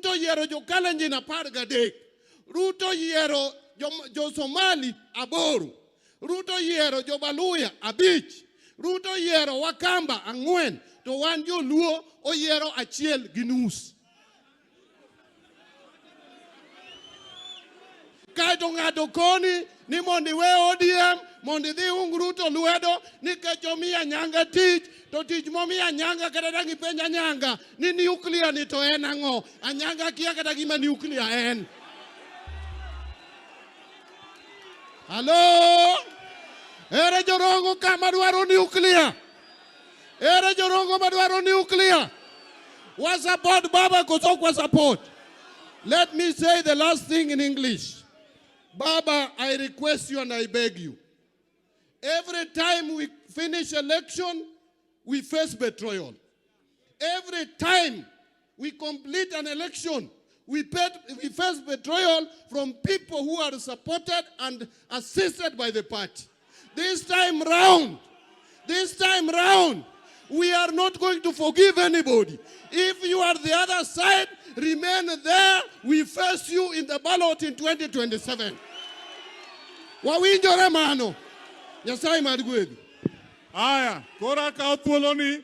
Ruto yiero jo Kalenjin 13. Ruto yiero jo Somali 8. Ruto yiero jo Baluya 5. Ruto yiero Wakamba 4. To wan jo Luo oyiero 1.5. Kaito ng'ato koni ni mondi we ODM, mondi dhi ung Ruto lwedo, nikech omiya nyanga tich, to tich momiya nyanga kata dangi penja nyanga, ni nuclear ni to en ang'o, anyanga kia kata gima nuclear en. Hello? Ere jorongo kama dwaro nuclear? Ere jorongo madwaro nuclear? Wa support baba koso kwa support. Let me say the last thing in English. Baba, I request you and I beg you. Every time we finish election, we face betrayal. Every time we complete an election, we face betrayal from people who are supported and assisted by the party. This time round, we are not going to forgive anybody. If you are the other side, remain there. We face you in the ballot in 2027. Wawinjore mano. Nyasaye mad gwedhu. Aya, kora kao thuoloni